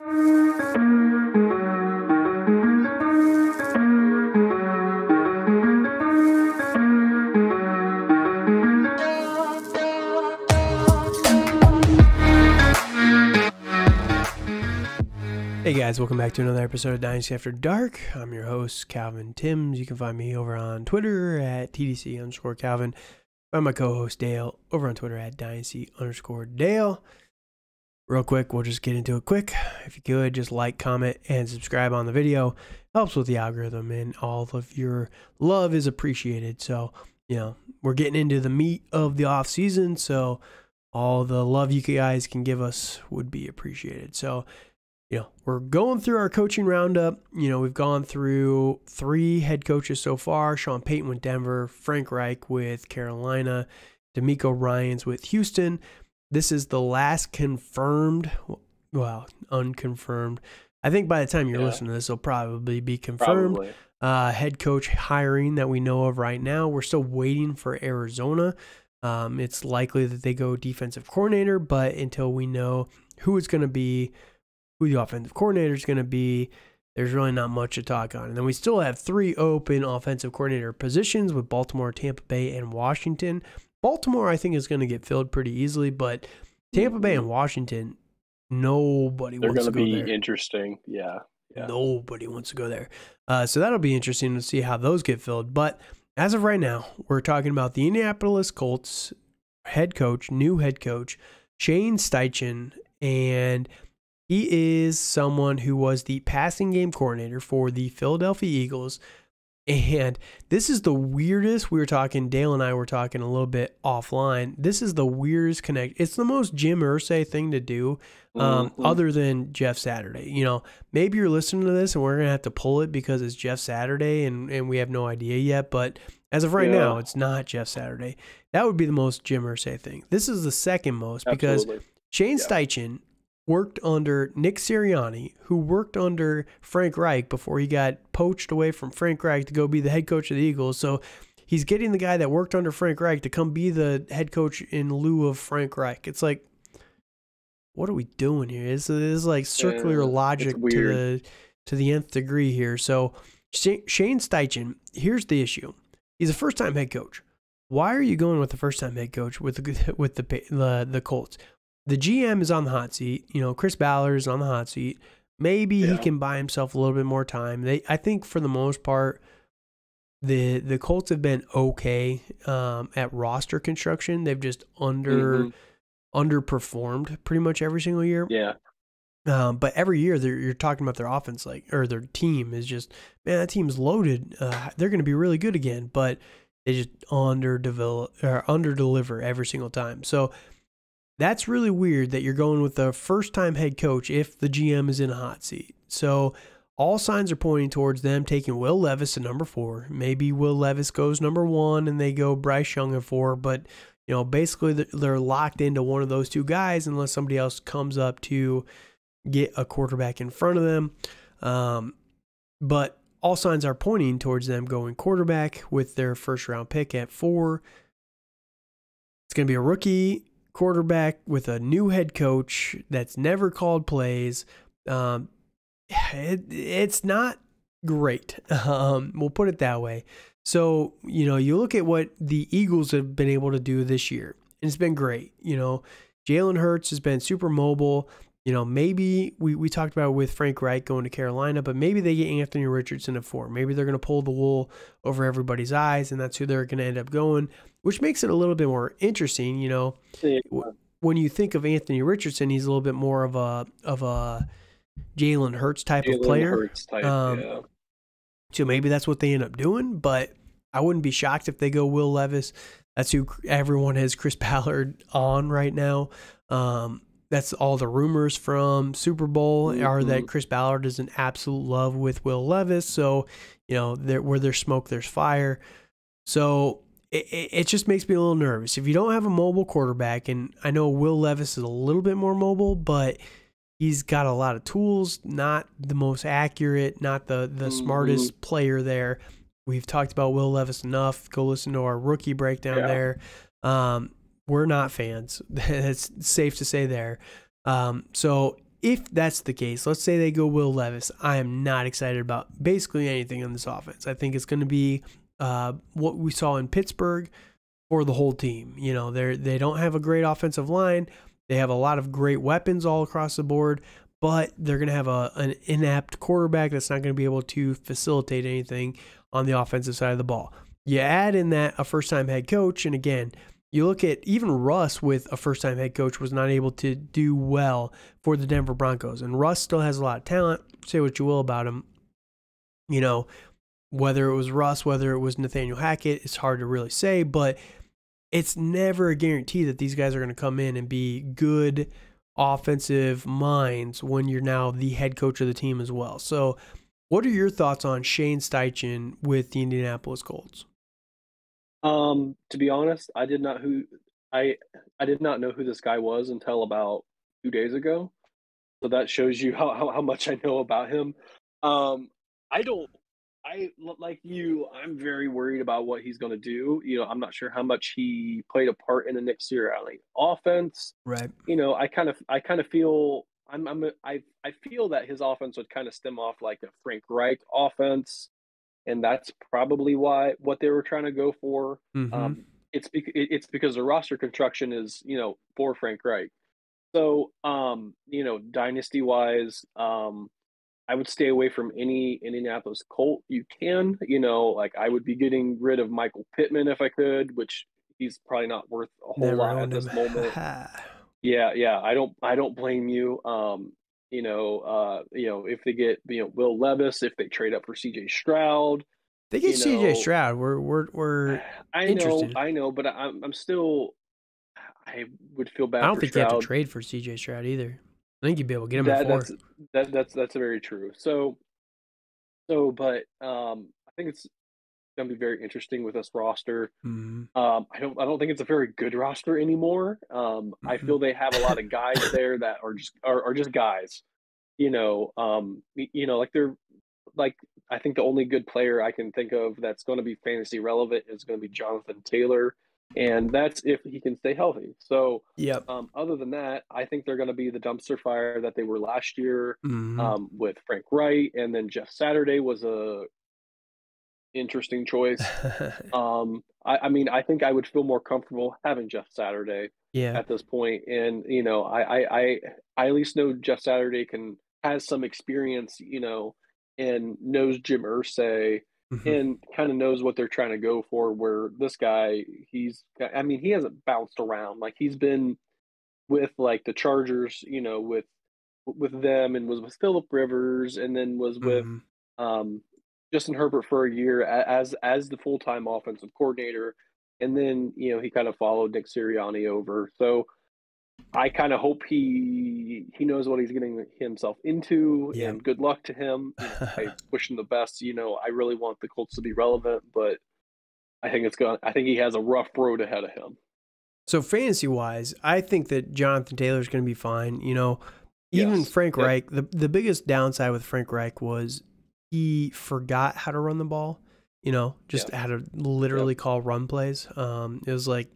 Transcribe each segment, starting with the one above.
Hey guys, welcome back to another episode of Dynasty After Dark. I'm your host, Calvin Timms. You can find me over on Twitter at TDC_Calvin. Find my co-host Dale over on Twitter at Dynasty_Dale. Real quick, we'll just get into it quick. If you could, just like, comment, and subscribe on the video. Helps with the algorithm, and all of your love is appreciated. So, we're getting into the meat of the off season, so all the love you guys can give us would be appreciated. So, we're going through our coaching roundup. We've gone through 3 head coaches so far. Sean Payton with Denver, Frank Reich with Carolina, D'Amico Ryans with Houston. This is the last confirmed, unconfirmed. I think by the time you're listening to this, it'll probably be confirmed. Head coach hiring that we know of right now. We're still waiting for Arizona. It's likely that they go defensive coordinator, but until we know who it's going to be, who the offensive coordinator is going to be, there's really not much to talk on. And then we still have 3 open offensive coordinator positions with Baltimore, Tampa Bay, and Washington. Baltimore, I think, is going to get filled pretty easily, but Tampa Bay and Washington, nobody wants to go there. They're going to be interesting, yeah. Nobody wants to go there. So that'll be interesting to see how those get filled. But as of right now, we're talking about the Indianapolis Colts new head coach, Shane Steichen, and he is someone who was the passing game coordinator for the Philadelphia Eagles. And this is the weirdest. Dale and I were talking a little bit offline. This is the weirdest connect. It's the most Jim Irsay thing to do, other than Jeff Saturday. Maybe you're listening to this and we're going to have to pull it because it's Jeff Saturday and we have no idea yet. But as of right now, it's not Jeff Saturday. That would be the most Jim Irsay thing. This is the second most because Shane Steichen worked under Nick Sirianni, who worked under Frank Reich before he got poached away from Frank Reich to go be the head coach of the Eagles. So he's getting the guy that worked under Frank Reich to come be the head coach in lieu of Frank Reich. It's like, what are we doing here? This is like circular logic to the nth degree here. So Shane Steichen, here's the issue. He's a first-time head coach. Why are you going with the first-time head coach with the Colts? The GM is on the hot seat. Chris Ballard is on the hot seat. Maybe he can buy himself a little bit more time. I think for the most part, the Colts have been okay at roster construction. They've just underperformed pretty much every single year. Yeah. But every year you're talking about their offense, or their team is just, man, that team's loaded. They're going to be really good again, but they just underdeliver every single time. So that's really weird that you're going with the first-time head coach if the GM is in a hot seat. So all signs are pointing towards them taking Will Levis at number 4. Maybe Will Levis goes number 1 and they go Bryce Young at 4. But, basically they're locked into one of those 2 guys unless somebody else comes up to get a quarterback in front of them. But all signs are pointing towards them going quarterback with their first-round pick at 4. It's going to be a rookie quarterback with a new head coach that's never called plays. It's not great. We'll put it that way. So, you look at what the Eagles have been able to do this year, and it's been great. Jalen Hurts has been super mobile. Maybe we talked about with Frank Reich going to Carolina, but maybe they get Anthony Richardson at 4. Maybe they're going to pull the wool over everybody's eyes, and that's who they're going to end up going, which makes it a little bit more interesting. When you think of Anthony Richardson, he's a little bit more of a Jalen Hurts type of player. So maybe that's what they end up doing, but I wouldn't be shocked if they go Will Levis. That's who everyone has Chris Ballard on right now. That's all the rumors from Super Bowl are that Chris Ballard is in absolute love with Will Levis. So, where there's smoke, there's fire. So it just makes me a little nervous. If you don't have a mobile quarterback, and I know Will Levis is a little bit more mobile, but he's got a lot of tools, not the most accurate, not the smartest player there. We've talked about Will Levis enough. Go listen to our rookie breakdown there. We're not fans. It's safe to say there. So if that's the case, let's say they go Will Levis, I am not excited about basically anything in this offense. I think it's going to be what we saw in Pittsburgh for the whole team. You know, they don't have a great offensive line. They have a lot of great weapons all across the board, but they're going to have an inept quarterback that's not going to be able to facilitate anything on the offensive side of the ball. You add in that a first-time head coach, and again, you look at even Russ with a first-time head coach was not able to do well for the Denver Broncos. And Russ still has a lot of talent. Say what you will about him. You know, whether it was Russ, whether it was Nathaniel Hackett, it's hard to really say. But it's never a guarantee that these guys are going to come in and be good offensive minds when you're now the head coach of the team as well. So what are your thoughts on Shane Steichen with the Indianapolis Colts? To be honest, I did not know who this guy was until about 2 days ago. So that shows you how much I know about him. I don't like you, I'm very worried about what he's gonna do. I'm not sure how much he played a part in the Nick Sirianni offense. Right. I kind of feel I feel that his offense would kind of stem off like a Frank Reich offense, and that's probably what they were trying to go for. Mm-hmm. It's because the roster construction is for Frank Reich. So dynasty wise, I would stay away from any Indianapolis Colt you can. Like I would be getting rid of Michael Pittman if I could, which he's probably not worth a whole lot at this moment. Yeah, I don't blame you. If they get Will Levis, if they trade up for CJ Stroud, they get CJ Stroud. We're interested. I know, but I'm still. I would feel bad. I don't for think Stroud. you have to trade for CJ Stroud either. I think you'd be able to get him at 4. That's very true. But I think it's going to be very interesting with this roster. Mm-hmm. I don't think it's a very good roster anymore. I feel they have a lot of guys there that are just guys. Like they're like, I think the only good player I can think of that's going to be fantasy relevant is going to be Jonathan Taylor. And that's if he can stay healthy. So, yep. Other than that, I think they're going to be the dumpster fire that they were last year with Frank Wright. And then Jeff Saturday was a interesting choice. I think I would feel more comfortable having Jeff Saturday at this point. And, I at least know Jeff Saturday has some experience, and knows Jim Irsay. And kind of knows what they're trying to go for, where this guy, he hasn't bounced around. Like he's been with like the Chargers, with them, and was with Phillip Rivers, and then was with Justin Herbert for a year as the full-time offensive coordinator. And then, he kind of followed Nick Sirianni over. So I kind of hope he knows what he's getting himself into, and good luck to him. I wish him the best. I really want the Colts to be relevant, but I think he has a rough road ahead of him. So fantasy wise, I think that Jonathan Taylor is going to be fine. Even Frank Reich, the biggest downside with Frank Reich was he forgot how to run the ball. How to literally call run plays. It was like,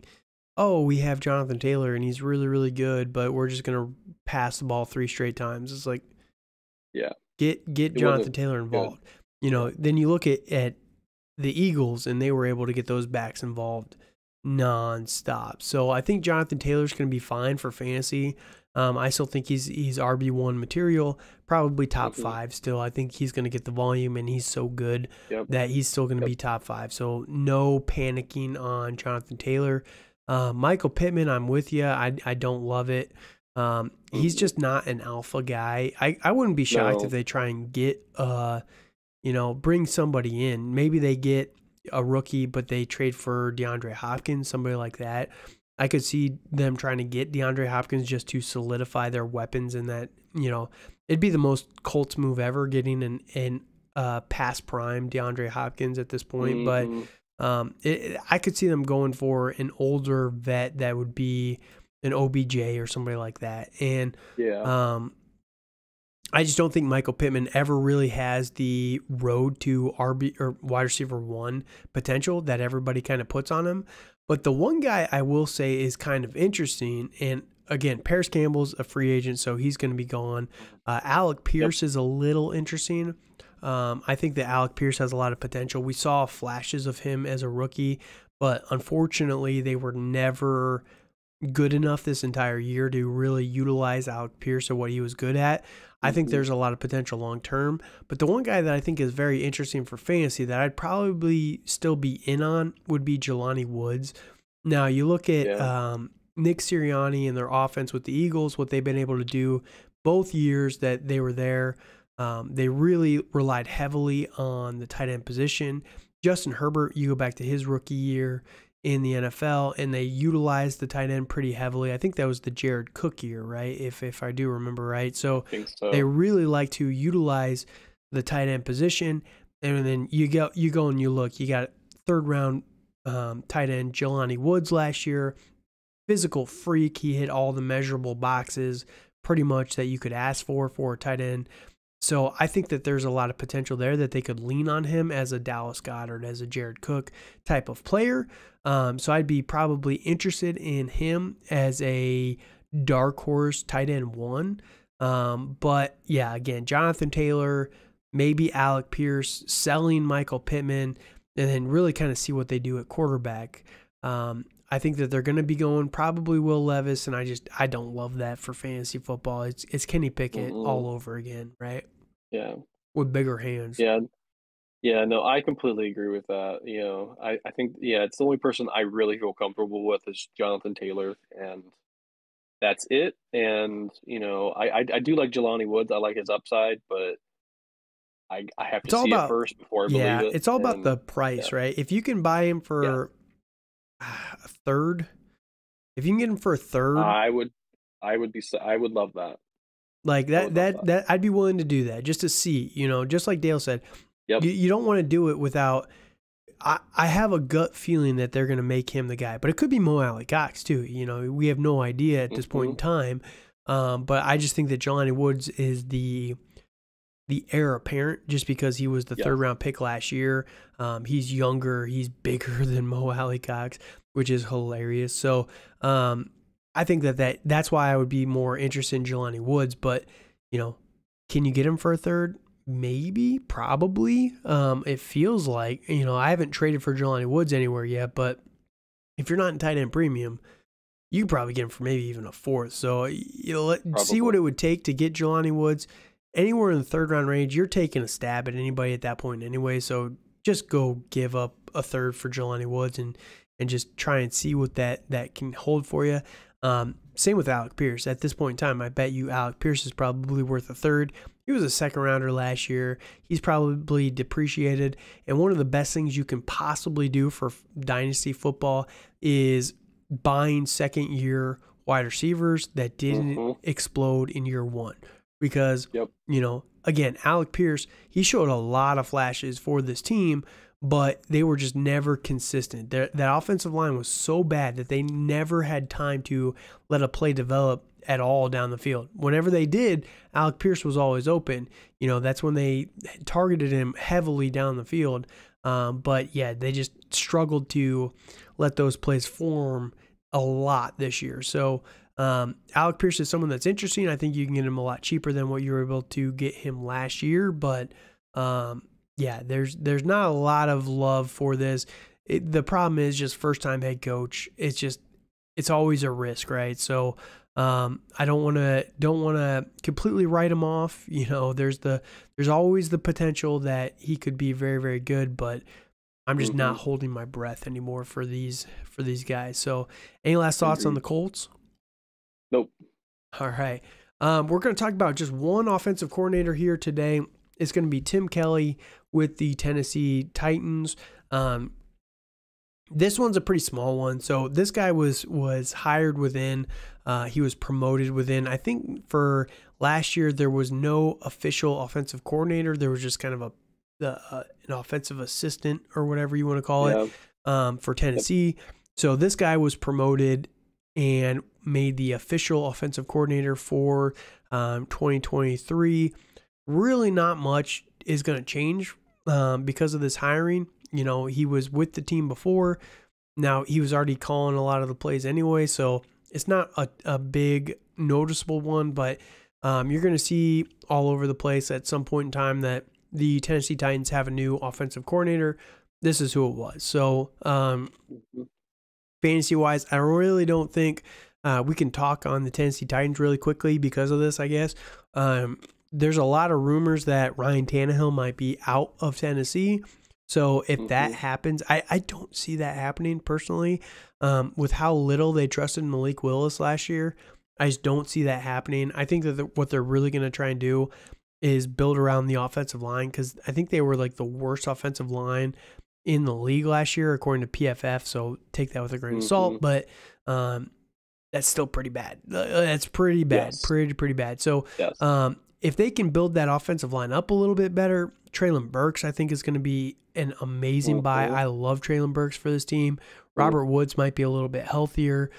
oh, we have Jonathan Taylor and he's really, really good, but we're just going to pass the ball 3 straight times. It's like, get Jonathan Taylor involved. Then you look at the Eagles and they were able to get those backs involved nonstop. So I think Jonathan Taylor's going to be fine for fantasy. I still think he's RB1 material, probably top 5 still. I think he's going to get the volume, and he's so good that he's still going to be top 5. So no panicking on Jonathan Taylor. Michael Pittman, I'm with you. I don't love it. He's just not an alpha guy. I wouldn't be shocked if they try and get, bring somebody in. Maybe they get a rookie, but they trade for DeAndre Hopkins, somebody like that. I could see them trying to get DeAndre Hopkins just to solidify their weapons, and that, it'd be the most Colts move ever, getting an past prime DeAndre Hopkins at this point. But I could see them going for an older vet that would be an OBJ or somebody like that. And I just don't think Michael Pittman ever really has the road to RB or wide receiver 1 potential that everybody kind of puts on him. But the one guy I will say is kind of interesting, and again, Paris Campbell's a free agent, so he's going to be gone. Alec Pierce is a little interesting. I think that Alec Pierce has a lot of potential. We saw flashes of him as a rookie, but unfortunately, they were never good enough this entire year to really utilize Alec Pierce or what he was good at. I think there's a lot of potential long term, but the one guy that I think is very interesting for fantasy that I'd probably still be in on would be Jelani Woods. Now, you look at Nick Sirianni and their offense with the Eagles, what they've been able to do both years that they were there. They really relied heavily on the tight end position. Justin Herbert, you go back to his rookie year in the NFL, and they utilized the tight end pretty heavily. I think that was the Jared Cook year, right? If I do remember right. So, they really like to utilize the tight end position. And then you go and you look, you got third round tight end Jelani Woods last year. Physical freak. He hit all the measurable boxes pretty much that you could ask for a tight end. So I think that there's a lot of potential there that they could lean on him as a Dallas Goedert, as a Jared Cook type of player. So I'd be probably interested in him as a dark horse tight end 1. But yeah, again, Jonathan Taylor, maybe Alec Pierce, selling Michael Pittman, and then really kind of see what they do at quarterback. I think that they're going to be going probably Will Levis, and I don't love that for fantasy football. It's Kenny Pickett all over again, right? Yeah. With bigger hands. Yeah. Yeah, no, I completely agree with that. I think, it's the only person I really feel comfortable with is Jonathan Taylor, and that's it. And, I do like Jelani Woods. I like his upside, but I have to see it first before I believe it. It's all about the price, right? If you can buy him for a third, if you can get him for a third, I would love that. Like that I'd be willing to do that just to see, just like Dale said. Yep. You don't want to do it without. I have a gut feeling that they're going to make him the guy, but it could be Mo Alley-Cox too. We have no idea at this point in time. But I just think that Jelani Woods is the heir apparent just because he was the third round pick last year. He's younger, he's bigger than Mo Alley-Cox, which is hilarious. So I think that's why I would be more interested in Jelani Woods. But can you get him for a third? Maybe, probably. It feels like, I haven't traded for Jelani Woods anywhere yet, but if you're not in tight end premium, you could probably get him for maybe even a fourth. So, see what it would take to get Jelani Woods anywhere in the third round range. You're taking a stab at anybody at that point anyway. So just go give up a third for Jelani Woods and just try and see what that can hold for you. Same with Alec Pierce. At this point in time, I bet you Alec Pierce is probably worth a third. He was a second rounder last year. He's probably depreciated. And one of the best things you can possibly do for Dynasty football is buying second year wide receivers that didn't explode in year one. Because, again, Alec Pierce, he showed a lot of flashes for this team, but they were just never consistent. That offensive line was so bad that they never had time to let a play develop at all down the field. Whenever they did, Alec Pierce was always open. That's when they targeted him heavily down the field. But yeah, they just struggled to let those plays form a lot this year. So Alec Pierce is someone that's interesting. I think you can get him a lot cheaper than what you were able to get him last year. But there's not a lot of love for this. The problem is just first-time head coach. It's always a risk, right? So I don't want to completely write him off. There's always the potential that he could be very, very good, but I'm just not holding my breath anymore for these guys. So, any last thoughts on the Colts? Nope. All right. We're going to talk about just one offensive coordinator here today. It's going to be Tim Kelly with the Tennessee Titans. This one's a pretty small one. So this guy was hired within. He was promoted within. I think for last year there was no official offensive coordinator. There was just kind of an offensive assistant or whatever you want to call it for Tennessee. So this guy was promoted and made the official offensive coordinator for 2023. Really not much is going to change because of this hiring. He was with the team before. Now, he was already calling a lot of the plays anyway, so It's not a big noticeable one, but you're going to see all over the place at some point in time that the Tennessee Titans have a new offensive coordinator. This is who it was. So fantasy-wise, I really don't think we can talk on the Tennessee Titans really quickly because of this, I guess. There's a lot of rumors that Ryan Tannehill might be out of Tennessee. So if that happens, I don't see that happening personally. With how little they trusted Malik Willis last year, I just don't see that happening. I think that what they're really going to try and do is build around the offensive line, because I think they were like the worst offensive line in the league last year, according to PFF. So take that with a grain of salt, but that's still pretty bad. That's pretty bad, pretty bad. So if they can build that offensive line up a little bit better, Treylon Burks, I think, is going to be an amazing buy. I love Treylon Burks for this team. Robert Woods might be a little bit healthier.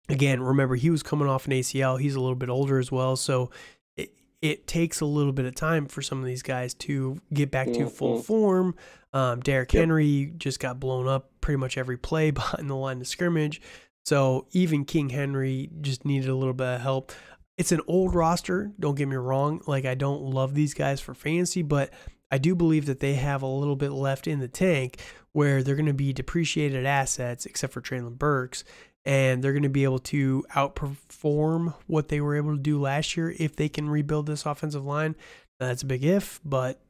Again, remember, he was coming off an ACL. He's a little bit older as well. So it takes a little bit of time for some of these guys to get back to full form. Derrick Henry just got blown up pretty much every play behind the line of scrimmage. So even King Henry just needed a little bit of help. It's an old roster, don't get me wrong. Like, I don't love these guys for fantasy, but I do believe that they have a little bit left in the tank where they're going to be depreciated assets, except for Treylon Burks, and they're going to be able to outperform what they were able to do last year if they can rebuild this offensive line. Now, that's a big if, but,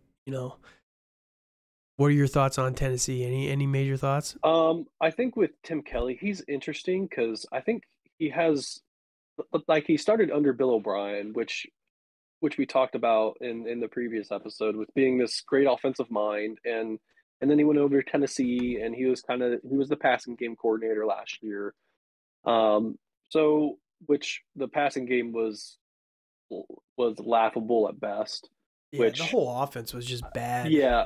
what are your thoughts on Tennessee? Any major thoughts? I think with Tim Kelly, he's interesting because I think he has, like, he started under Bill O'Brien, which we talked about in the previous episode, with being this great offensive mind, and then he went over to Tennessee, and he was the passing game coordinator last year. So which the passing game was laughable at best. Yeah, the whole offense was just bad. Yeah,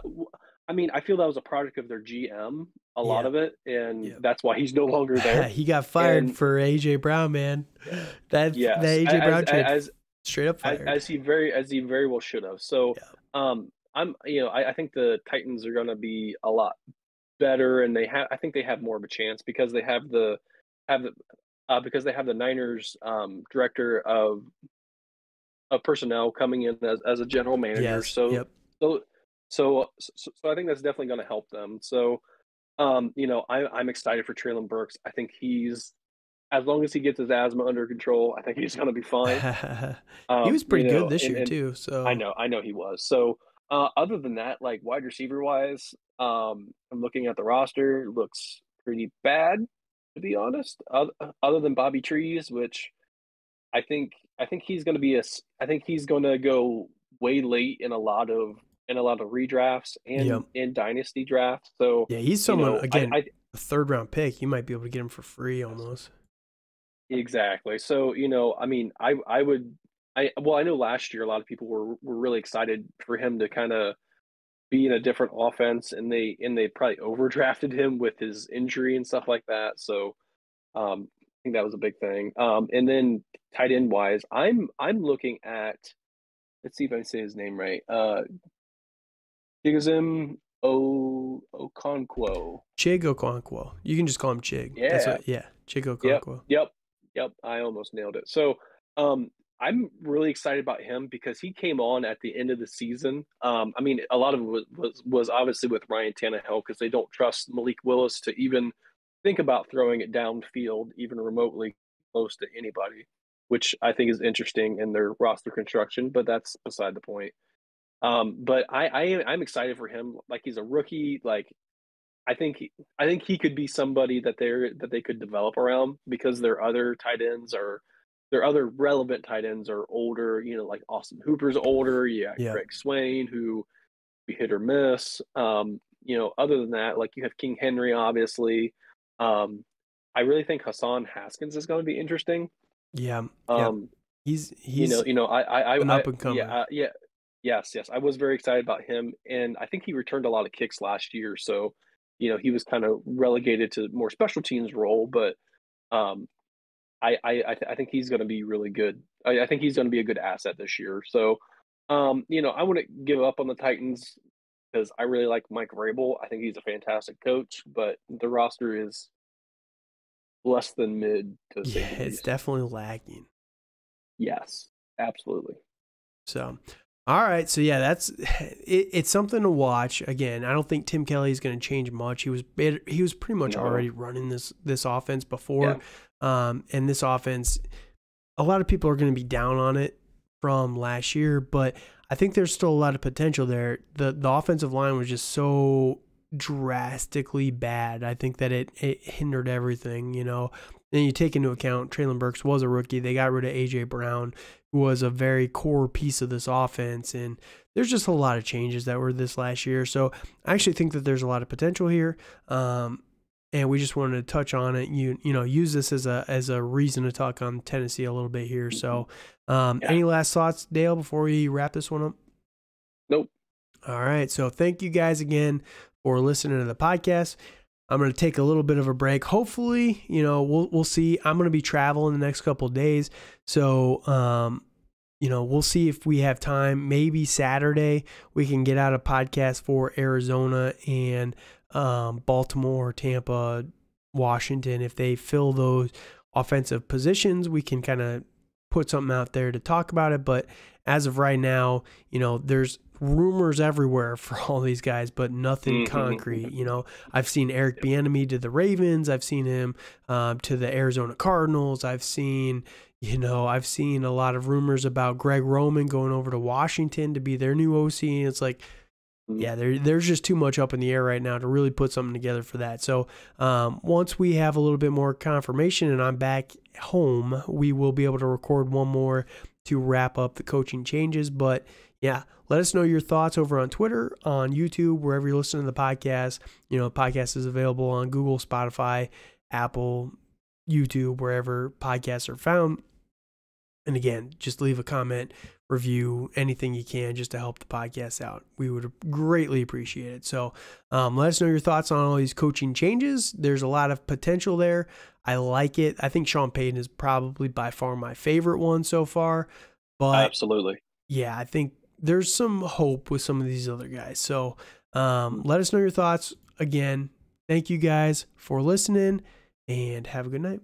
I mean, I feel that was a product of their GM, a lot of it, and that's why he's no longer there. He got fired for AJ Brown, man. That AJ Brown trade, straight up fired, as he very well should have. So, I think the Titans are going to be a lot better, and I think they have more of a chance because they have the Niners director of personnel coming in as a general manager. So I think that's definitely going to help them. So, I'm excited for Treylon Burks. I think as long as he gets his asthma under control, I think he's going to be fine. He was pretty good this year too. So I know he was. So, other than that, like wide receiver wise, I'm looking at the roster. Looks pretty bad, to be honest. Other than Bobby Trees, which I think he's going to be I think he's going to go way late in a lot of redrafts and in dynasty drafts. So yeah, he's someone a third round pick. You might be able to get him for free almost. Exactly. So I mean, I know last year a lot of people were really excited for him to kind of be in a different offense, and they probably overdrafted him with his injury and stuff like that. So I think that was a big thing. And then tight end wise, I'm looking at, let's see if I say his name right. Chigoziem Okonkwo. Chig Okonkwo. You can just call him Chig. Yeah. Chig Okonkwo. Yep. I almost nailed it. So, I'm really excited about him because he came on at the end of the season. I mean, a lot of it was obviously with Ryan Tannehill because they don't trust Malik Willis to even think about throwing it downfield, even remotely close to anybody, which I think is interesting in their roster construction, but that's beside the point. But I'm excited for him. Like, he's a rookie. Like, I think he could be somebody that they could develop around because their other relevant tight ends are older. Like Austin Hooper's older. Greg Swain, who be hit or miss. Other than that, like, you have King Henry, obviously. I really think Hassan Haskins is going to be interesting. Yeah. He's I an up and coming. Yes. I was very excited about him, and I think he returned a lot of kicks last year. So, he was kind of relegated to more special teams role, but I think he's going to be really good. I think he's going to be a good asset this year. So, I wouldn't give up on the Titans because I really like Mike Vrabel. I think he's a fantastic coach, but the roster is less than mid, to say Yeah, the it's least. definitely lacking. Yes, absolutely. So, all right. So yeah, that's it, it's something to watch. Again, I don't think Tim Kelly is going to change much. He was pretty much No. already running this offense Yeah. before, and this offense, a lot of people are going to be down on it from last year, but I think there's still a lot of potential there. The offensive line was just so drastically bad. I think that it hindered everything, you know. Then you take into account Traylon Burks was a rookie. They got rid of A.J. Brown, who was a very core piece of this offense. And there's just a lot of changes that were this last year. So I actually think that there's a lot of potential here. And we just wanted to touch on it. You know, use this as a reason to talk on Tennessee a little bit here. So any last thoughts, Dale, before we wrap this one up? Nope. All right. So thank you guys again for listening to the podcast. I'm going to take a little bit of a break. Hopefully, you know, we'll see. I'm going to be traveling the next couple of days. So, you know, we'll see if we have time. Maybe Saturday we can get out a podcast for Arizona and Baltimore, Tampa, Washington. If they fill those offensive positions, we can kind of put something out there to talk about it. But as of right now, you know, there's rumors everywhere for all these guys, but nothing concrete. You know, I've seen Eric Bieniemy to the Ravens. I've seen him to the Arizona Cardinals. I've seen a lot of rumors about Greg Roman going over to Washington to be their new OC. And it's like, yeah, there's just too much up in the air right now to really put something together for that. So once we have a little bit more confirmation and I'm back home, we will be able to record one more to wrap up the coaching changes. But yeah, let us know your thoughts over on Twitter, on YouTube, wherever you're listening to the podcast. You know, the podcast is available on Google, Spotify, Apple, YouTube, wherever podcasts are found. And again, just leave a comment, review, anything you can just to help the podcast out. We would greatly appreciate it. So let us know your thoughts on all these coaching changes. There's a lot of potential there. I like it. I think Sean Payton is probably by far my favorite one so far. But absolutely. Yeah, I think there's some hope with some of these other guys. So let us know your thoughts. Again, thank you guys for listening and have a good night.